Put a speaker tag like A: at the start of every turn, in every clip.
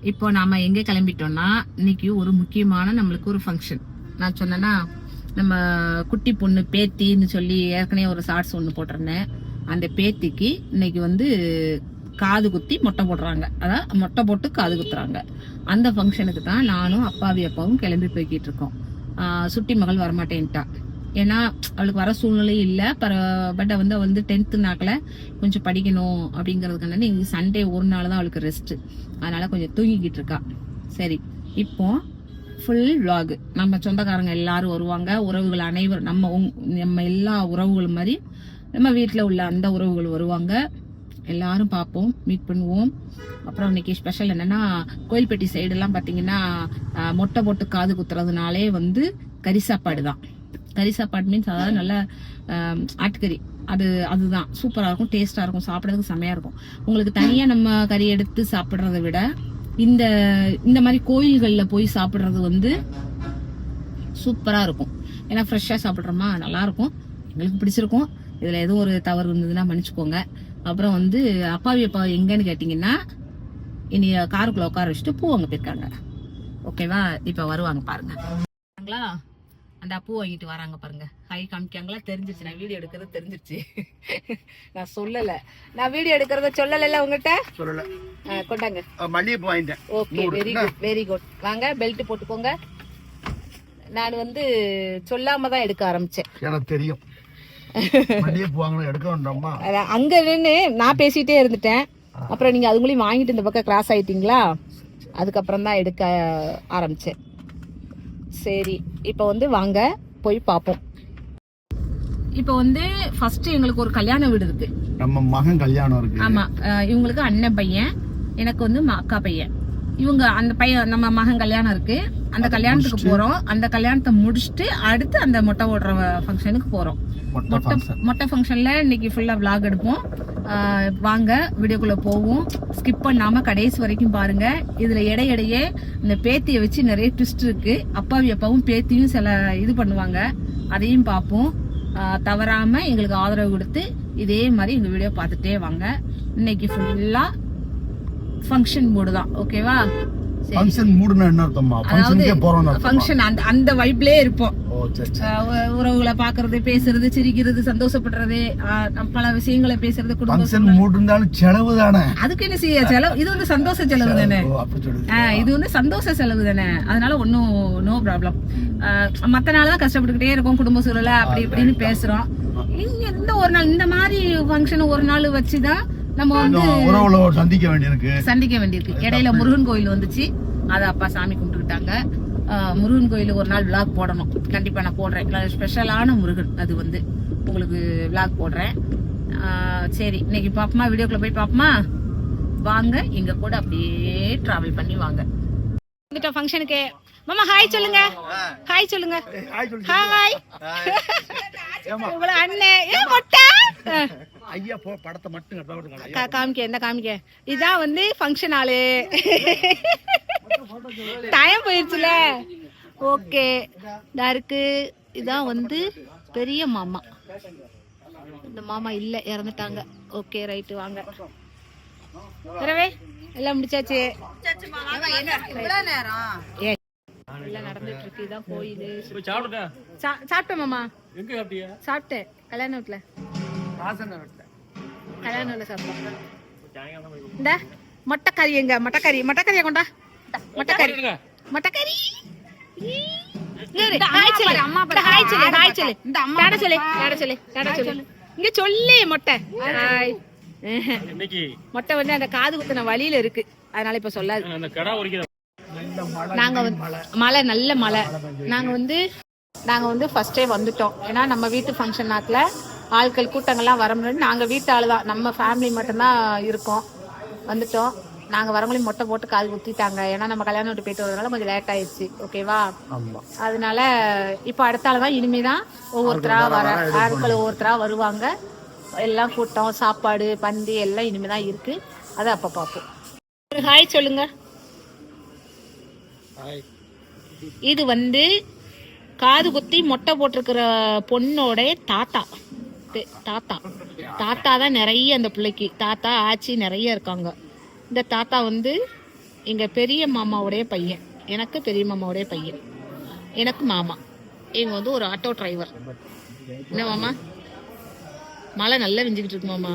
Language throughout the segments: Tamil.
A: இப்போ நாம எங்க கிளம்பிட்டோம்னா இன்னைக்கு ஒரு முக்கியமான நம்மளுக்கு ஒரு ஃபங்க்ஷன். நான் சொன்னேன்னா நம்ம குட்டி பொண்ணு பேத்தின்னு சொல்லி ஏற்கனவே ஒரு ஷார்ட்ஸ் ஒன்று போட்டிருந்தேன். அந்த பேத்திக்கு இன்னைக்கு வந்து காது குத்தி மொட்டை போடுறாங்க. அதான் மொட்டை போட்டு காது குத்துறாங்க. அந்த ஃபங்க்ஷனுக்கு தான் நானும் அப்பாவும் கிளம்பி போய்கிட்டு இருக்கோம். சுட்டி மகள் வரமாட்டேன்ட்டா. ஏன்னா அவளுக்கு வர சூழ்நிலை இல்லை. பட் வந்து 10th நாக்கில் கொஞ்சம் படிக்கணும் அப்படிங்கிறதுக்கான இன்னைக்கு சண்டே ஒரு நாள் தான் அவளுக்கு ரெஸ்ட். அதனால கொஞ்சம் தூங்கிக்கிட்டு இருக்கா. சரி, இப்போ ஃபுல் vlog. நம்ம சொந்தக்காரங்க எல்லாரும் வருவாங்க. உறவுகள் அனைவரும் நம்ம எல்லா உறவுகளும் மாதிரி நம்ம வீட்டில் உள்ள அந்த உறவுகள் வருவாங்க. எல்லாரும் பார்ப்போம், மீட் பண்ணுவோம். அப்புறம் இன்னைக்கு ஸ்பெஷல் என்னன்னா கோயில்பட்டி சைடெல்லாம் பார்த்தீங்கன்னா மொட்டை போட்டு காது குத்துறதுனாலே வந்து கறி சாப்பாடு தான். கறி சாப்பாடு மீன்ஸ் அதாவது நல்ல ஆட்டுக்கறி. அதுதான் சூப்பராக இருக்கும், டேஸ்டாக இருக்கும், சாப்பிட்றதுக்கு செம்மையாக இருக்கும். உங்களுக்கு தனியாக நம்ம கறி எடுத்து சாப்பிட்றத விட இந்த மாதிரி கோயில்களில் போய் சாப்பிட்றது வந்து சூப்பராக இருக்கும். ஏன்னா ஃப்ரெஷ்ஷாக சாப்பிட்றோமா, நல்லாயிருக்கும், எங்களுக்கு பிடிச்சிருக்கும். இதில் எதுவும் ஒரு தவறு இருந்ததுன்னா மன்னிச்சுக்கோங்க. அப்புறம் வந்து அப்பா எங்கன்னு கேட்டிங்கன்னா இனி காருக்குள்ளே உட்கார வச்சுட்டு பூ வாங்க போயிருக்காங்க. ஓகேவா? இப்போ வருவாங்க பாருங்க. அந்த பூ வாங்கிட்டு வராங்க பாருங்க. ஹை காமிக்காங்களா? தெரிஞ்சிருச்சு, நான் வீடியோ எடுக்கிறது தெரிஞ்சிருச்சு. நான் சொல்லலை, நான் வீடியோ எடுக்கிறத சொல்லலைல்ல உங்ககிட்ட. சொல்லல. கொண்டாங்க மல்லிகைப்பூ வாங்கிட்டேன். Okay, very good. வாங்க, பெல்ட் போட்டுக்கோங்க. நான் வந்து சொல்லாம தான் எடுக்க ஆரம்பிச்சேன். எனக்கு தெரியும் அங்க நின்று நான் பேசிட்டே இருந்துட்டேன். அப்புறம் நீங்க அதுங்களையும் வாங்கிட்டு இந்த பக்கம் கிராஸ் ஆயிட்டீங்களா, அதுக்கப்புறம் தான் எடுக்க ஆரம்பிச்சேன். சரி, இப்போ வந்து வாங்க போய் பார்ப்போம். இப்போ வந்து ஃபர்ஸ்ட் எங்களுக்கு ஒரு கல்யாண வீடு இருக்கு. நம்ம மகன் கல்யாணம் இருக்கு. ஆமா, இவங்களுக்கு அண்ணன் பையன், எனக்கு வந்து அக்கா பையன். இவங்க அந்த பையன் நம்ம மகன் கல்யாணம் இருக்கு. அந்த கல்யாணத்துக்கு போறோம். அந்த கல்யாணத்தை முடிச்சுட்டு அடுத்து அந்த மொட்டை ஓடுற ஃபங்க்ஷனுக்கு போறோம். மொட்டை ஃபங்க்ஷன்ல இன்னைக்கு ஃபுல்லா vlog எடுப்போம். வாங்க வீடியோக்குள்ள போவோம். ஸ்கிப் பண்ணாம கடைசி வரைக்கும் பாருங்க. இதுல இடையிடையே இந்த பேத்தியை வச்சு நிறைய ட்விஸ்ட் இருக்கு. அப்பாவும் பேத்தியும் சில இது பண்ணுவாங்க, அதையும் பார்ப்போம். தவறாம எங்களுக்கு ஆதரவு கொடுத்து இதே மாதிரி எங்க வீடியோ பார்த்துட்டே வாங்க. இன்னைக்கு ஃபுல்லா ஃபங்க்ஷன் மூடு தான். ஓகேவா? ஃபங்க்ஷன் மூடுனா என்ன அர்த்தமா? ஃபங்க்ஷனுக்கே போறோம். ஃபங்க்ஷன் அந்த வைப்லயே இருப்போம். உறவுகளை பாக்குறது, பேசுறது, சிரிக்கிறது, சந்தோஷப்படுறது, பல விஷயங்களை பேசுறது. குடும்பம் மூடுனாலும் செலவு தானே. அதுக்கு என்ன செய்ய செலவு? இது வந்து சந்தோஷ செலவு தானே. இது வந்து சந்தோஷ செலவு தானே. அதனால ஒன்னும் நோ ப்ராப்ளம். மத்த நாள் தான் கஷ்டப்பட்டுக்கிட்டே இருக்கோம், குடும்ப சூழல அப்படி இப்படின்னு பேசுறோம். இந்த ஒரு நாள் இந்த மாதிரி ஃபங்க்ஷன் ஒரு நாள் வச்சுதான் நம்ம வந்து சந்திக்க வேண்டியிருக்கு. இடையில முருகன் கோயில் வந்துச்சு, அத அப்பா சாமி கும்பிட்டுக்கிட்டாங்க. முருகன் கோயில் ஒரு நாள் vlog போடணும், கண்டிப்பா நான் போடுறேன். ஸ்பெஷலான முருகன், அது வந்து உங்களுக்கு vlog போடுறேன். சரி, இன்னைக்கு பாப்போமா, வீடியோக்குள்ள போய் பாப்போமா? வாங்க, எங்க கூட அப்படியே டிராவல் பண்ணி வாங்க. வந்துட்டோம் ஃபங்க்ஷனுக்கு. மாமா ஹாய் சொல்லுங்க. ஹாய் சொல்லுங்க. ஹாய். உங்கள அண்ணே ஏன் மொட்டை ஐயா போ படத்தை மட்டும் காமிக்க. என்ன காமிக்க? இதான் வந்து ஃபங்க்ஷன் ஆளு. டைம் போயிடுச்சுல. ஓகே, இருக்கு. இதான் வந்து பெரிய மாமா. இந்த மாமா இல்ல, இறந்துட்டாங்க. ஓகே, ரைட்டு, வாங்க. வரவே எல்லாம் முடிச்சாச்சு. எல்லாம் நடந்துட்டு இருக்கு. இதான் கோயிலு. சாப்பிட்டேன் மாமா. சாப்பிட்டேன் கல்யாண வீட்டுல. கல்யாண வீட்டுல சாப்பிட்டேன். இந்த மொட்டைக்கறி எங்க? மொட்டைக்கறியை கொண்டா. மொட்டைக்கறி இங்க சொல்லி மொட்டை மொட்டை வந்து அந்த காது குத்தின வழியில இருக்கு, அதனால இப்ப சொல்லாது. நாங்க மழை, நல்ல மழை. நாங்க வந்து ஃபர்ஸ்ட் டைம் வந்துட்டோம். ஏன்னா நம்ம வீட்டு ஃபங்க்ஷன் நாட்ல ஆட்கள் கூட்டங்கள்லாம் வர முன்னாடி நாங்க வீட்டு ஆளு தான், நம்ம ஃபேமிலி மட்டும்தான் இருக்கோம். வந்துட்டோம். நாங்க வரவங்களையும் மொட்டை போட்டு காது குத்திட்டாங்க. ஏன்னா நம்ம கல்யாணம் விட்டு போயிட்டு வரதுனால கொஞ்சம் லேட் ஆயிடுச்சு. ஓகேவா? அதனால இப்ப அடுத்த ஆள் தான். இனிமேதான் ஒவ்வொருத்தரா ஆட்கள் ஒவ்வொருத்தரா வருவாங்க. எல்லாம் கூட்டம், சாப்பாடு, பந்தி எல்லாம் இனிமேதான் இருக்கு. அதை அப்ப பார்ப்போம். ஒரு ஹாய் சொல்லுங்க. இது வந்து காது குத்தி மொட்டை போட்டிருக்கிற பொண்ணோட தாத்தா. தாத்தா தான் நிறைய அந்த பிள்ளைக்கு. தாத்தா ஆச்சி நிறைய இருக்காங்க. இந்த தாத்தா வந்து எங்க பெரிய மாமாவுடைய பையன், எனக்கு பெரிய மாமாவுடைய பையன், எனக்கு மாமா. இவங்க வந்து ஒரு ஆட்டோ டிரைவர். என்ன மாமா, மழை நல்லா விஞ்சுக்கிட்டு இருக்கு மாமா.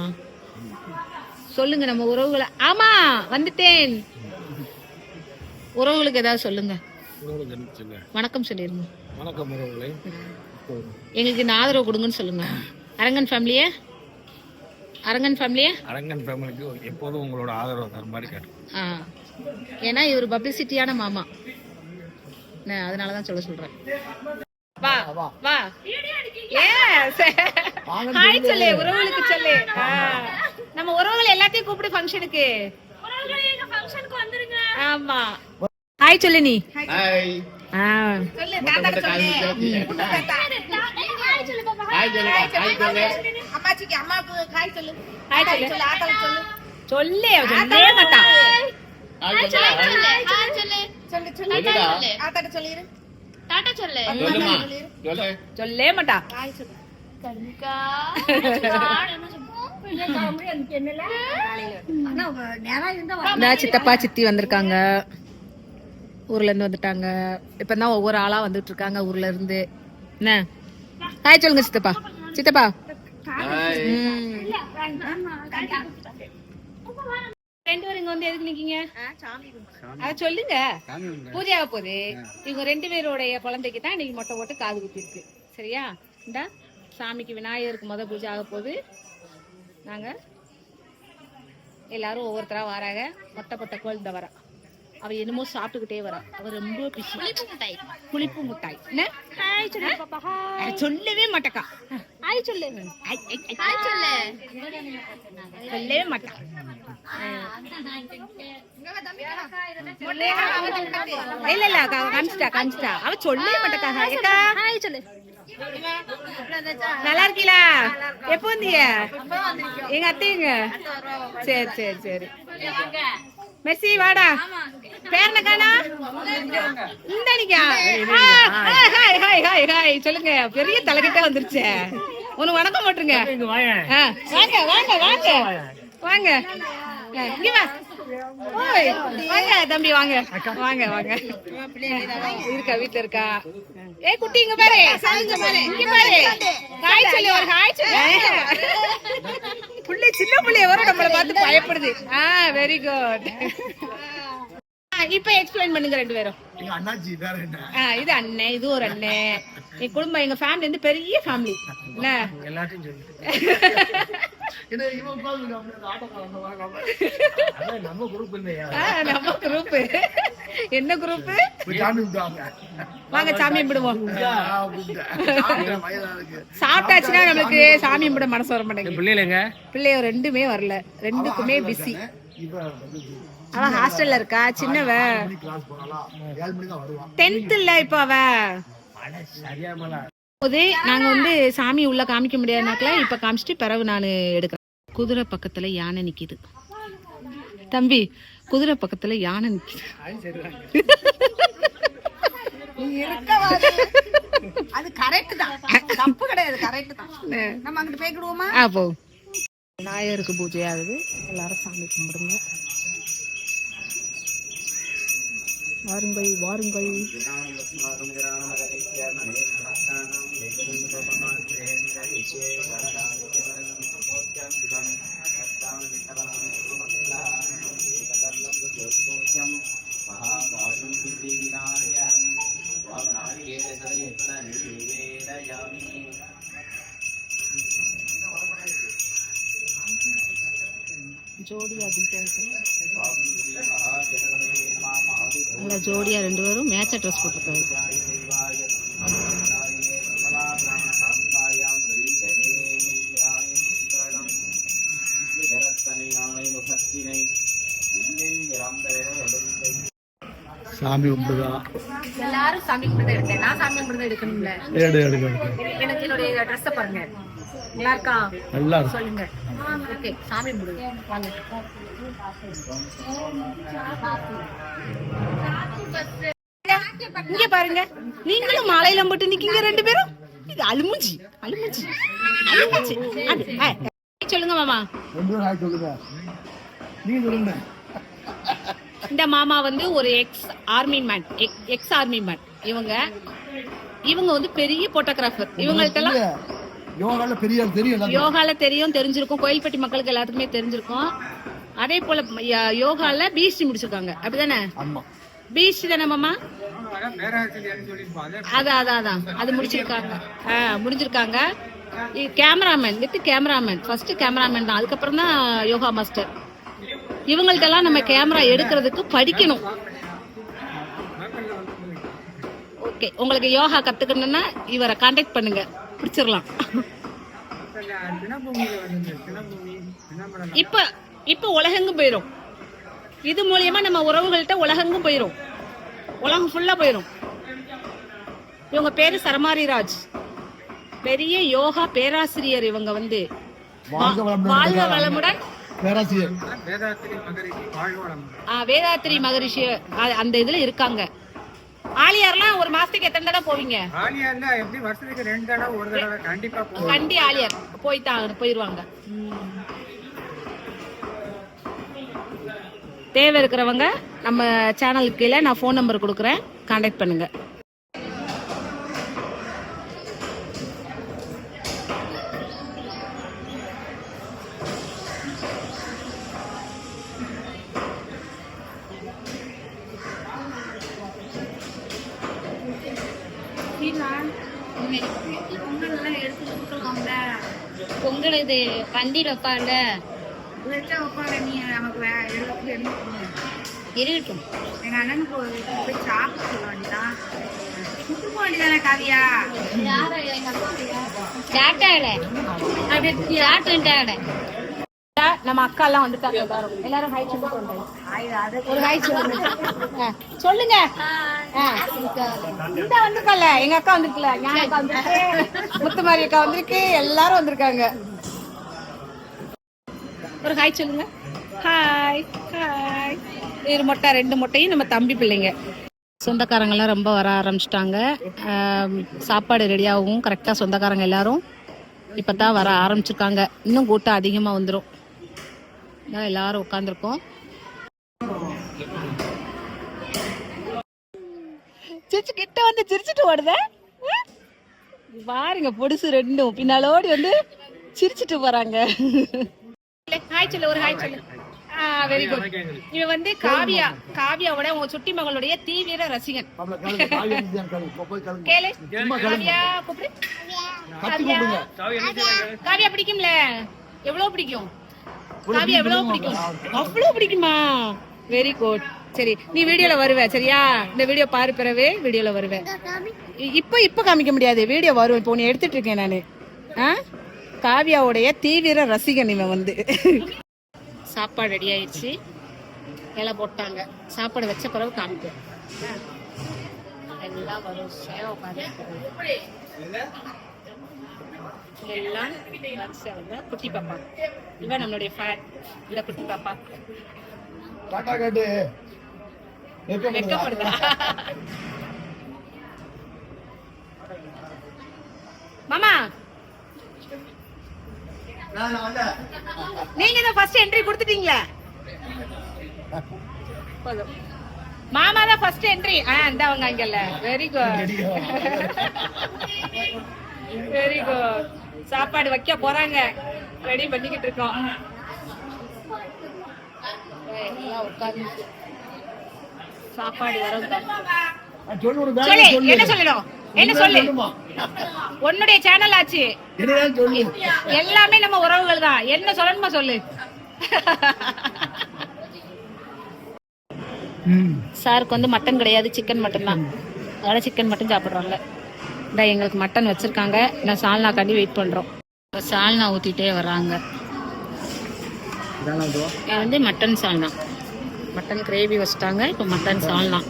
A: சொல்லுங்க நம்ம உறவுகளை. ஆமா வந்துட்டேன். உறவுகளுக்கு ஏதாவது சொல்லுங்க. வணக்கம் சொல்லிருங்க.
B: வணக்கம் உறவுகளே.
A: எங்களுக்கு இந்த ஆதரவு கொடுங்கன்னு சொல்லுங்க. அரங்கன் ஃபேமிலியே, அரங்கன் ஃபேமிலிக்கு
B: எப்போதும் உங்களோட ஆதரவு தர மாதிரி கேட்டோம்.
A: ஏன்னா இவர் பப்ளிசிட்டியான மாமா, அதனாலதான் சொல்றேன். வா வா, ஹாய் சொல்லு உறவுகளுக்கு சொல்லு. நம்ம உறவுகள் எல்லாத்தையும் கூப்பிடு ஃபங்க்ஷனுக்கு. ஆமா ஹாய் சொல்லு நீ. சொல்லு தாத்தாக்கு சொல்லு. அம்மாச்சிக்கு அம்மாக்கு ஹாய் சொல்லு. ஹாய் சொல்லு. ஆத்தாக்கு சொல்லு. சொல்லு சொல்லவே மாட்டான். ஹாய் சொல்லு. ஹாய் சொல்லு. சொல்லு சொல்லு. ஆத்தாக்கு சொல்லிரு. டாடா சொல்லு. சொல்லவே மாட்டா. ஹாய் சொல்லு. கண்கா சித்தப்பா சித்தி வந்திருக்காங்க, ஊர்ல இருந்து வந்துட்டாங்க. இப்பதான் ஒவ்வொரு ஆளா வந்துட்டு இருக்காங்க ஊர்ல இருந்து. என்ன ஹாய் சொல்லுங்க சித்தப்பா. சித்தப்பா ரெண்டு பேரும் இங்க வந்து எதுக்கு நிக்கீங்க? அத சொல்லுங்க. பூஜையாக போகுது. இவங்க ரெண்டு பேருடைய குழந்தைக்கு தான் இன்னைக்கு மொட்டை போட்டு காது குத்தி இருக்கு. சரியா? இந்த சாமிக்கு விநாயகருக்கு முத பூஜை ஆக போகுது. நாங்க எல்லாரும் ஒவ்வொருத்தரா வராங்க. மொட்டை போட்ட கோல் இந்த வரா. அவ என்னமோ சாப்பிட்டுக்கிட்டே வரா. அவ ரொம்ப பிஸி. புளிப்பு முட்டாய். சொல்லவே மாட்டக்கா. ஹாய் சொல்லு. சொல்லவே மாட்டா. இல்ல இல்ல காமிச்சிட்டா. அவ சொல்லவே மாட்டக்கா. ஹாய் சொல்லு. நல்லா இருக்கீங்களா? எப்போ வந்தீங்க? எங்க அத்தைங்க. சரி சரி சரி. மெர்சி வாடா. பேர் காணா இந்தனிக்கா. ஹாய் ஹாய் ஹாய் ஹாய் சொல்லுங்க. பெரிய தலைகிட்ட வந்துருச்சு. உனக்கு வணக்கம் போட்டுருங்க. வாங்க வாங்க வாங்க வாங்க. இங்க வா. ஓய் வாங்க தம்பி வாங்க வாங்க வாங்க. இருக்கா வீட்டுல இருக்கா? ஏய் குட்டி இங்க பாரு. இங்க பாரு. ஹாய் சொல்லு. ஒரு ஹாய் சொல்லு. புள்ளி சின்ன புள்ளைய வர நம்மள பார்த்து பயப்படுது. Very good. இப்ப எக்ஸ்பிளைன் பண்ணுங்க ரெண்டு பேரும். இது அண்ணன், இது ஒரு அண்ணன். என் குடும்பம், எங்க ஃபேமிலி வந்து பெரிய ஃபேமிலி. என்ன நம்ம குரூப் என்ன குரூப்? வாங்க சாமி கும்பிடுவோம். சாப்பிட்டாச்சுன்னா நம்மளுக்கு சாமி கும்பிட மனசு வர மாட்டேங்குது. பிள்ளைங்க ரெண்டுமே வரல, ரெண்டுக்குமே பிஸி. அவ ஹாஸ்டல்ல இருக்கா. சின்னவ 10th இல்ல இப்ப அவ. நாங்க வந்து சாமி உள்ள காமிக்க முடியாதுனாக்கல இப்ப காமிச்சிட்டு பிறகு நான் எடுக்கிறேன். குதிரை பக்கத்துல யானை நிக்குது தம்பி. குதிரை பக்கத்துல யானை நிக்குது. அது கரெக்ட் தான், தப்பு கிடையாது, கரெக்ட் தான். நம்ம அங்கிட்டு போய்க்கிடுவோமா? போ. விநாயகருக்கு பூஜை ஆகுது. எல்லாரும் சாமி கும்பிடுங்க. வாருங்கள் வாருங்கள். ஜோடியா நல்லா ஜோடியா ரெண்டு பேரும் மேட்சா ட்ரெஸ் போட்டிருக்காரு.
B: சாமி கும்பிடுதா?
A: எல்லாரும் சாமி கும்பிடுதான் எடுத்தேன். நான் சாமி கும்பிடுதான் எடுக்கணும்ல. எனக்கு என்னுடைய ட்ரெஸ்ஸை பாருங்க. நல்லா இருக்கா? நல்லா சொல்லுங்க. ஓகே சாமி கும்பிடுங்க. வாங்க. இங்க பாருங்க, நீங்களும் மாலையில போட்டு நிக்கீங்க ரெண்டு பேரும். இது அலுமுஞ்சி அலுமுஞ்சி அலுமுஞ்சி. சொல்லுங்க மாமா.
B: சொல்லுங்க. நீங்க சொல்லுங்க.
A: இந்த மாமா வந்து ஒரு எக்ஸ் ஆர்மி மேன். இவங்க வந்து பெரிய போட்டோகிராஃபர். இவங்கள்ட்டெல்லாம் யோகால தெரிஞ்சிருக்கும். கோயில்பட்டி மக்களுக்கு எல்லாத்துக்குமே தெரிஞ்சிருக்கும். அதே போல யோகால பிஎஸ்சி முடிச்சிருக்காங்க. அப்படிதானே? பிஎஸ்சி தானே மாமா? அதான் அது முடிச்சிருக்காங்க. கேமராமேன் ஃபர்ஸ்ட் கேமராமேன் தான். அதுக்கப்புறம் தான் யோகா மாஸ்டர். இவங்கள்ட்டெல்லாம் நம்ம கேமரா எடுக்கிறதுக்கு படிக்கணும். ஓகே, உங்களுக்கு யோகா கத்துக்கணும்னா இவரை கான்டாக்ட் பண்ணுங்க, பிடிச்சிடலாம். இப்ப உலகெங்கும் போயிரும். இது மூலியமா நம்ம உறவுகள்கிட்ட உலகெங்கும் போயிரும். உலகம் ஃபுல்லா போயிரும். இவங்க பேரு சரமாரி ராஜ், பெரிய யோகா பேராசிரியர். இவங்க வந்து வாழ்க வளமுடன் வேதாத்திரி மகரிஷி அந்த இதுல இருக்காங்க. ஆலியார்லாம் ஒரு மாசத்துக்கு எத்தனை தடவை போவீங்க?
B: ஆலியார்ல எப்படி வருஷத்துக்கு 2 தடவை 1 தடவை கண்டிப்பா
A: ஆலியார் போயிருவாங்க. தேவை இருக்கிறவங்க நம்ம சேனலுக்கு கீழே நான் ஃபோன் நம்பர் கொடுக்குறேன், கான்டாக்ட் பண்ணுங்க.
C: பொங்கல் இது பந்தியில் வைப்பாங்க. இருக்கட்டும்,
D: எங்க அண்ணனுக்கு போய் சாப்பிட்டு சொல்ல வேண்டியதான். சுட்டு போக வேண்டியதானே காவியா?
A: நம்ம அக்கா எல்லாம் வந்துட்டாங்க. எல்லாரும் ஹை சொல்லுங்க. ஒரு ஹை சொல்லுங்க. இந்த வந்துருக்கல, எங்க அக்கா வந்துருக்கல, ஞான அக்கா வந்துருக்கு, முத்துமாரி அக்கா வந்திருக்கு, எல்லாரும் வந்திருக்காங்க. ஒரு ஹாய் சொல்லுங்க. Hi hi. ஒரு மொட்டை 2 மொட்டையும் நம்ம தம்பி பிள்ளைங்க. சொந்தக்காரங்கெல்லாம் ரொம்ப வர ஆரம்பிச்சிட்டாங்க. சாப்பாடு ரெடியாகவும் கரெக்டாக சொந்தக்காரங்க எல்லாரும் இப்போ தான் வர ஆரம்பிச்சிருக்காங்க. இன்னும் கூட்டம் அதிகமாக வந்துடும். எல்லாரும் உட்காந்துருக்கோம். சிரிச்சு கிட்ட வந்து சிரிச்சுட்டு ஓடுத பாருங்க. பொடுசு 2 பின்னாலோடி வந்து சிரிச்சுட்டு போறாங்க. ஹாய் சொல்லு, ஒரு ஹாய் சொல்லு. Very good. இவன் வந்து காவியாவோட உங்க சுட்டி மகளுடைய தீவிர ரசிகன். கேளு, காவியா கூப்பிடு. காவியா பிடிக்கும்ல? எவ்வளவு பிடிக்கும் காவியா? எவ்வளவு பிடிக்கும்? அவ்வளவு பிடிக்குமா? Very good. சரி, நீ வீடியோல வருவ சரியா? இந்த வீடியோ பாரு, பிறவே வீடியோல வருவேன். இப்ப காமிக்க முடியாது, வீடியோ வரும். இப்போ நீ எடுத்துட்டு இருக்கேன் நானு. காவியாவுடைய தீவிர ரசிகன் இவன் வந்து. சாப்பாடு ரெடி ஆயிடுச்சு, இலை போட்டாங்க. சாப்பாடு வச்ச பிறகு காமிப்பேன். எல்லாம் வரும். எல்லாம் குட்டி பாப்பா. இவன் நம்மளுடைய ஃபேன். இந்த குட்டி பாப்பா வெக்கப்படுதா? மாமா, நீங்க தான் ஃபர்ஸ்ட் என்ட்ரி கொடுத்துட்டீங்களா? மாமா தான் ஃபர்ஸ்ட் என்ட்ரி. இந்தவங்க அங்கல்ல. Very good, very good. சாப்பாடு வைக்க போறாங்க, ரெடி பண்ணிக்கிட்டு இருக்கோம். சாப்பாடு வரும். என்ன சொல்லணும்? என்ன சொல்லு? உன்னுடைய சேனல் ஆச்சு, எல்லாமே நம்ம உறவுகள் தான். என்ன சொல்லணுமா சொல்லு. சாருக்கு வந்து மட்டன் கிடையாது, சிக்கன் மட்டன் தான். அதனால சிக்கன் மட்டன் சாப்பிடுறாங்க. இந்த எங்களுக்கு மட்டன் வச்சிருக்காங்க. நான் சால்னாக்காண்டி வெயிட் பண்றோம். சால்னா ஊத்திட்டே வர்றாங்க. இது வந்து மட்டன் சால்னா. மட்டன் கிரேவி வச்சுட்டாங்க. இப்போ மட்டன் சால்னா.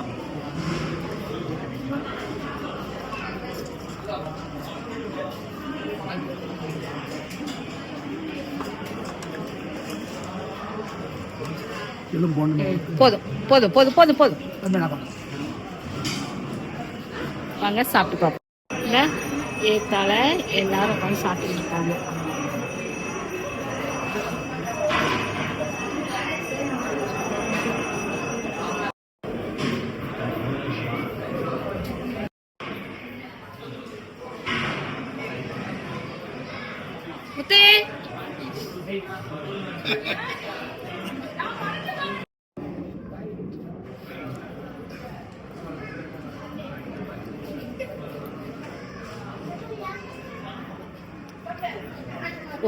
A: போதும் போதும் போதும் போதும் போதும். வாங்க சாப்பிட்டு பார்ப்போம். ஏத்தால எல்லாரும் உட்காந்து சாப்பிட்டு இருக்காங்க. முத்து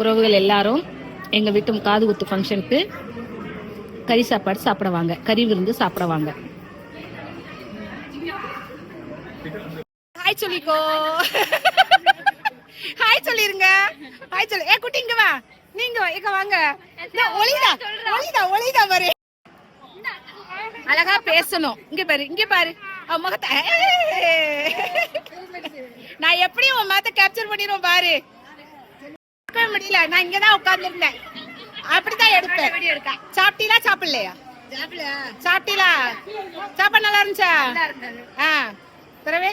A: உறவுகள் எல்லாரும் எங்க வீட்டு காது குத்து ஃபங்க்ஷனுக்கு கறி சாப்பாடு சாப்பிட வாங்க, கறி விருந்து சாப்பிட வாங்க. ஹாய் சொல்லிக்கோ, ஹாய் சொல்லிருங்க, ஹாய் சொல்லு. ஏ குட்டி இங்க வா, நீங்க இங்க வாங்க. ஒளிதா ஒளிதா ஒளிதா பாரு, அழகா பேசணும். இங்க பாரு, இங்க பாரு அவன் முகத்தை. நான் எப்படி உன் முகத்தை கேப்சர் பண்ணிடுவோம் பாரு. முடியல, நான் இங்கதான் உட்கார்ந்து இருந்தேன், அப்படிதான் எடுப்பேன். சாப்பிட்டீங்களா சாப்பிடலையா? சாப்பிட்டீங்களா? சாப்பாடு நல்லா இருந்துச்சா? பிறவே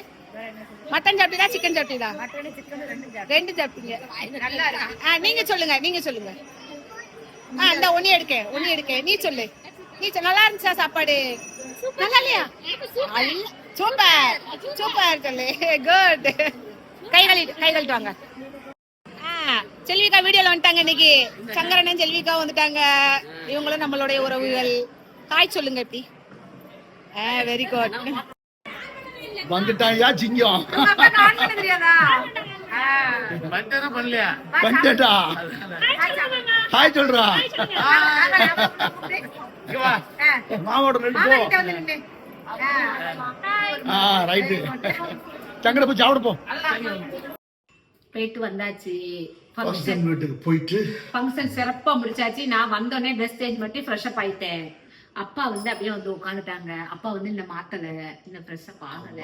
A: மட்டன் சாப்பிட்டீங்களா சிக்கன் சாப்பிட்டீங்களா? ரெண்டு சாப்பிட்டீங்க. நீங்க சொல்லுங்க, நீங்க சொல்லுங்க. இந்த ஒண்ணி எடுக்க நீ சொல்லு. நல்லா இருந்துச்சா சாப்பாடு? நல்லா இல்லையா? சூப்பர் சூப்பர் சொல்லு. குட். கை கழுவிட்டு வாங்க. செல்விகா வீடியோல வந்துட்டாங்க இன்னைக்கு. சங்கரனும் செல்விகாவும் வந்துட்டாங்க. இவங்களும் நம்மளுடைய உறவுகள். ஹாய் சொல்லுங்க. எப்படி? Very good.
E: வந்துட்டாயா சிங்கம்?
A: தெரியாதா?
E: வந்துட்டா. ஹாய் சொல்றா. மாவோட ரெண்டு போ. ரைட்டு. சங்கட போய் சாப்பிட போ.
A: போயிட்டு வந்தாச்சு.
E: வீட்டுக்கு போயிட்டு
A: ஃபங்க்ஷன் சிறப்பா முடிச்சாச்சு. நான் வந்தோடனே ட்ரெஸ் சேஞ்ச் பண்ணி ஃப்ரெஷ் அப் ஆயிட்டேன். அப்பா வந்து அப்படியே வந்து உட்காந்துட்டாங்க. அப்பா வந்து இந்த மாத்தல, இந்த ஃப்ரெஷ் அப் ஆகல.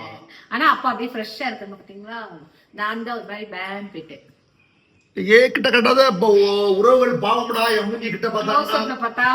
A: ஆனா அப்பா அப்படியே ஃப்ரெஷ்ஷா இருக்காங்க பாத்தீங்களா. நான் தான் ஒரு மாதிரி பேன் போயிட்டேன்.
E: கிட்ட கட்டாத உறவுகள் பாவம்டா. எங்க கிட்ட
A: பார்த்தா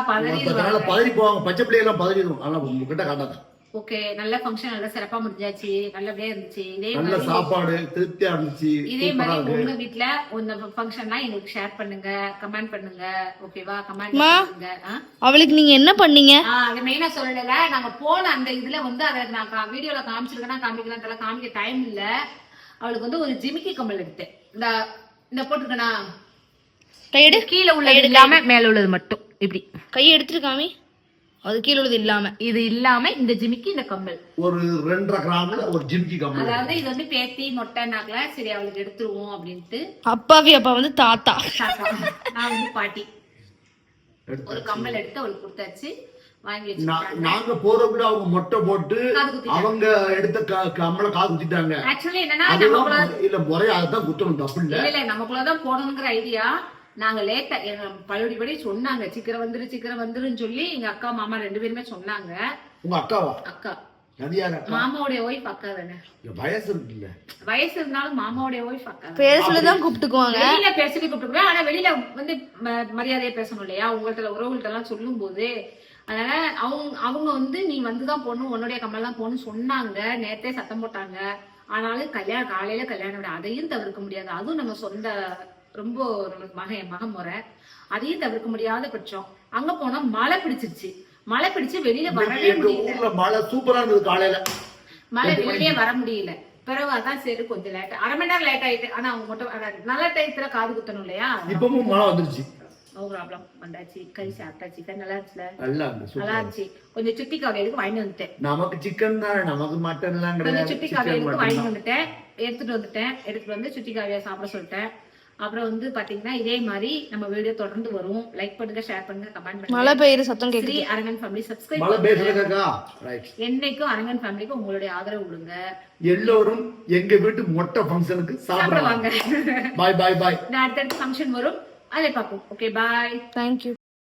E: பதறி போவாங்க. பச்சை பிள்ளைகள் பதறிடும். ஆனா உங்ககிட்ட காட்டாத.
A: ஓகே, நல்ல ஃபங்க்ஷன் நல்லா சிறப்பா முடிஞ்சாச்சு. நல்லபடியா இருந்துச்சு.
E: நல்ல சாப்பாடு திருப்தியா இருந்துச்சு.
A: இதே மாதிரி உங்க வீட்ல இந்த ஃபங்க்ஷன்லாம் எங்களுக்கு ஷேர் பண்ணுங்க, கமெண்ட் பண்ணுங்க. ஓகேவா? கமெண்ட் பண்ணுங்க.
C: அவளுக்கு நீங்க என்ன பண்ணீங்க?
A: அது மெயினா சொல்லல. நாங்க போன அந்த இதுல வந்து அதை நான் வீடியோல காமிச்சிருக்கேன்னா காமிக்கலாம், காமிக்க டைம் இல்ல. அவளுக்கு வந்து ஒரு ஜிமிக்கி கம்மல் எடுத்தேன். இந்த போட்டிருக்கனா கீழே உள்ளது இல்லாம மேல உள்ளது மட்டும் இப்படி
C: கையை எடுத்துருக்காமி. அது கீழே உள்ளது இல்லாம,
A: இது இல்லாம இந்த ஜிமிக்கி, இந்த கம்மல்
E: ஒரு 2.5 கிராம்ல ஒரு ஜிமிக்கி கம்மல்.
A: அதாவது இது வந்து பேத்தி மொட்டை நாக்கல. சரி அவளுக்கு எடுத்துருவோம் அப்படின்ட்டு.
C: அப்பாவி அப்பா வந்து தாத்தா,
A: நான் வந்து பாட்டி. ஒரு கம்மல் எடுத்து அவளுக்கு கொடுத்தாச்சு. வாங்கி வச்சு
E: நாங்க போறப்ப அவங்க மொட்டை போட்டு அவங்க எடுத்த கம்மலை காது குத்திட்டாங்க.
A: ஆக்சுவலி என்னன்னா
E: இல்ல முறையா அதான் குத்தணும், தப்பு இல்ல.
A: நமக்குள்ளதான் போடணுங்கிற ஐடியா. நாங்க லேட்டா பழையபடி சொன்னாங்க, சீக்கிரம் வந்துருன்னு சொல்லி எங்க அக்கா மாமா 2 பேருமே சொன்னாங்க.
E: உங்க அக்காவா?
A: அக்கா. மாமாவுடைய ஒய்ஃப் அக்கா தானே.
E: வயசு இருக்குல்ல,
A: வயசு இருந்தாலும் மாமாவுடைய ஒய்ஃப் அக்கா.
C: பேசுலதான் கூப்பிட்டுக்குவாங்க.
A: வெளியில பேசி கூப்பிட்டுக்குவேன். ஆனா வெளியில வந்து மரியாதையா பேசணும் இல்லையா? உங்கள்ட்ட உறவுகள்ட்ட எல்லாம் சொல்லும் போது. அதனால அவங்க வந்து நீ வந்துதான் போகணும், உன்னுடைய கம்மல் தான் போகணும்னு சொன்னாங்க. நேரத்தே சத்தம் போட்டாங்க. ஆனாலும் காலையில கல்யாணம் அதையும் தவிர்க்க முடியாது. அதுவும் நம்ம சொந்த ரொம்ப மகன் முறை. அதையும் தவிர்க்க முடியாத பட்சம். அங்க போனா மழை பிடிச்சு வெளியில வரவே முடியல.
E: மழை சூப்பரா இருந்தது. காலையில
A: மழை வெளியே வர முடியல. பிறகு அதான் சரி கொஞ்சம் லேட், 1/2 மணி நேரம் லேட் ஆயிட்டு. ஆனா அவங்க மட்டும் நல்ல டயத்துல காது குத்தணும் இல்லையா?
E: இப்பவும் மழை வந்துருச்சு.
A: ப்ராப்ளம் வந்தாச்சு. கறி சாப்பிட்டாச்சு. சிக்கன் நல்லா இருந்துச்சுல?
E: நல்லா
A: இருந்துச்சு. கொஞ்சம் சுட்டி காவையிலுக்கு வாங்கிட்டு வந்துட்டேன்.
E: நமக்கு சிக்கன் தான், நமக்கு மட்டன் எல்லாம் கிடையாது.
A: கொஞ்சம் சுட்டி காவையிலுக்கு வாங்கிட்டு வந்துட்டேன். எடுத்துட்டு வந்து சுட்டி காவையா சாப்பிட சொல்லிட்டேன். அப்புறம் வந்து பாத்தீங்கன்னா இதே மாதிரி நம்ம வீடியோ தொடர்ந்து வரும். லைக் பண்ணுங்க, ஷேர் பண்ணுங்க, கமெண்ட் பண்ணுங்க.
C: மழை பெய்யுற சத்தம் கேக்குது.
A: ஸ்ரீ அரங்கன் ஃபேமிலி சப்ஸ்கிரைப் என்னைக்கும் அரங்கன் ஃபேமிலிக்கு உங்களுடைய ஆதரவு கொடுங்க.
E: எல்லோரும் எங்க வீட்டு மொட்டை ஃபங்க்ஷனுக்கு சாப்பிடுவாங்க. பாய் பாய் பாய்.
A: அடுத்த ஃபங்க்ஷன் வரும், அதை பார்ப்போம். Okay bye.
C: தேங்க்யூ.